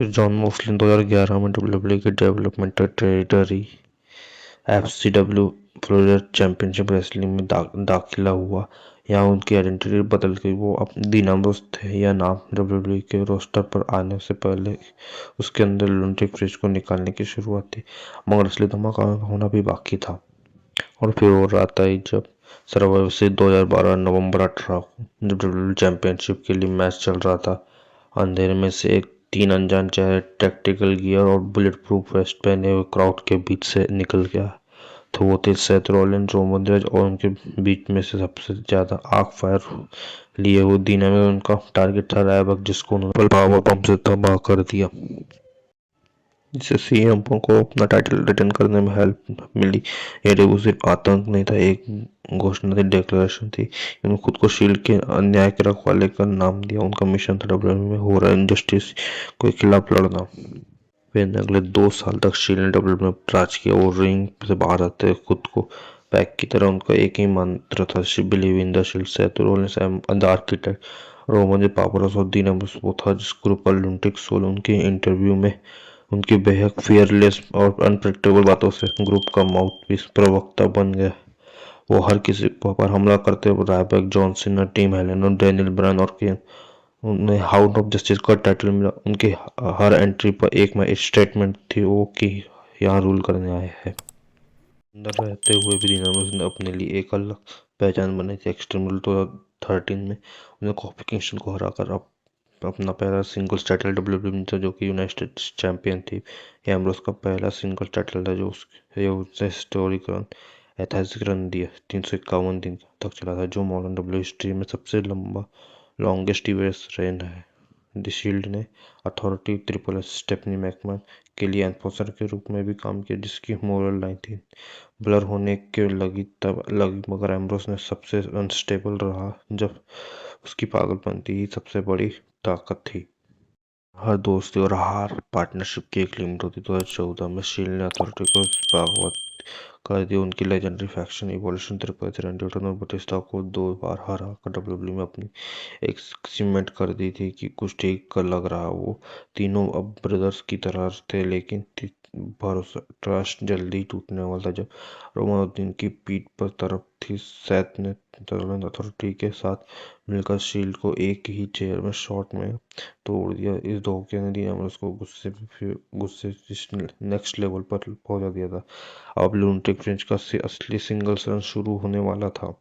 फिर John Moxley 2011 में WWE के developmental territory FCW Florida championship wrestling में दाखिला हुआ। यहाँ उनकी आइडेंटिटी बदल गई। वो अब डीन एम्ब्रोस थे। यह नाम WWE के रोस्टर पर आने से पहले उसके अंदर लुनाटिक फ्रिज को निकालने की शुरुआत थी, मगर असली धमाका होना भी बाकी था। और फिर वो रात आई जब सर्वाइवर सीरीज 2012 नवंबर 18 को WWE चैंपियनशिप के लिए मैच चल रहा था। अंधेरे में से एक 3 अनजान चेहरे टैक्टिकल गियर और बुलेट प्रूफ वेस्ट पहने हुए क्राउड के बीच से निकल गया। तो वो थे सेथ रॉलिन्स, रोमन रेंज और उनके बीच में से सबसे ज्यादा आग फायर लिए हुए दीना में उनका टारगेट था रायबक, जिसको उन्होंने पावर बम से तबाह कर दिया, जिससे सीएम को अपना टाइटल रिटर्न करने में हेल्प मिली। ये डेब्यू सिर्फ आतंक नहीं था, एक घोषणा थी, डिक्लेरेशन थी। उन्होंने खुद को शील्ड के अन्याय के रखवाले का नाम दिया। उनका मिशन था डब्ल्यूडब्ल्यूई में हो रहा इनजस्टिस के खिलाफ लड़ना। फिर अगले 2 साल तक शील्ड ने डब्ल्यूडब्ल्यूई में राज किया। वो रिंग से बाहर आते खुद को पैक की तरह उनका एक ही मंत्र था, believe in the shield. Seth Rollins the architect, Roman powerhouse और दीन एम्ब्रोस वो था जिस ग्रुप का लुनाटिक सोल। उनके इंटरव्यू में उनकी बेहद फियरलेस और अनप्रेडिक्टेबल बातों से ग्रुप का माउथपीस प्रवक्ता बन गया। वो हर किसी पर हमला करते हुए Rybak, John Cena, team Helen और डैनियल ब्रायन और केन। उन्हें हाउस ऑफ जस्टिस का टाइटल मिला। उनकी हर एंट्री पर एक स्टेटमेंट थी वो कि यहाँ रूल करने आए हैं। अंदर रहते हुए भी दीन एम्ब्रोस ने अपने लिए एक अलग पहचान बनाई थी। एक्सट्रीम रूल 2013 में उन्हें कॉफी किंगस्टन को हराकर अपना पहला सिंगल्स टाइटल डब्ल्यूडब्ल्यूई में था, जो कि यूनाइटेड स्टेट्स चैंपियन थी। यह एम्ब्रोस का पहला सिंगल टाइटल था जो उसने हिस्टोरिक रन, ऐतिहासिक रन दिया 351 दिन तक चला था, जो मॉडर्न डब्ल्यू हिस्ट्री में सबसे लंबा लॉन्गेस्ट यूएस रेन है। द शील्ड ने authority, triple H, Stephanie McMahon के लिए एनफोर्सर के रूप में भी काम किया, जिसकी मोरल लाइन थी ब्लर होने के लगी तब लगी, मगर एम्ब्रोस ने सबसे अनस्टेबल रहा जब उसकी पागलपंती ही सबसे बड़ी ताकत थी। हर दोस्ती और हार पार्टनरशिप की एक लिमिट होती। 2014 में शील्ड ने अथॉरिटी को भागवत कर दिया। उनकी लेजेंडरी फैक्शन इवोल्यूशन त्रिपति रैंडी ऑर्टन और बटिस्टा को 2 बार हरा कर डब्ल्यूडब्ल्यूई में अपनी एक सीमेंट कर दी थी कि कुछ ठीक कर लग रहा। वो तीनों अब ब्रदर्स की तरह थे, लेकिन भरोसा, ट्रस्ट जल्दी टूटने वाला था जब रोमन की पीठ पर तरफ थी। सेथ ने अथॉरिटी के साथ मिलकर शील्ड को एक ही चेयर में शॉट में तोड़ दिया। इस धोखे ने दीन एम्ब्रोस को गुस्से नेक्स्ट लेवल पर पहुंचा दिया था। अब लुनाटिक फ्रिंज का असली सिंगल्स रन शुरू होने वाला था।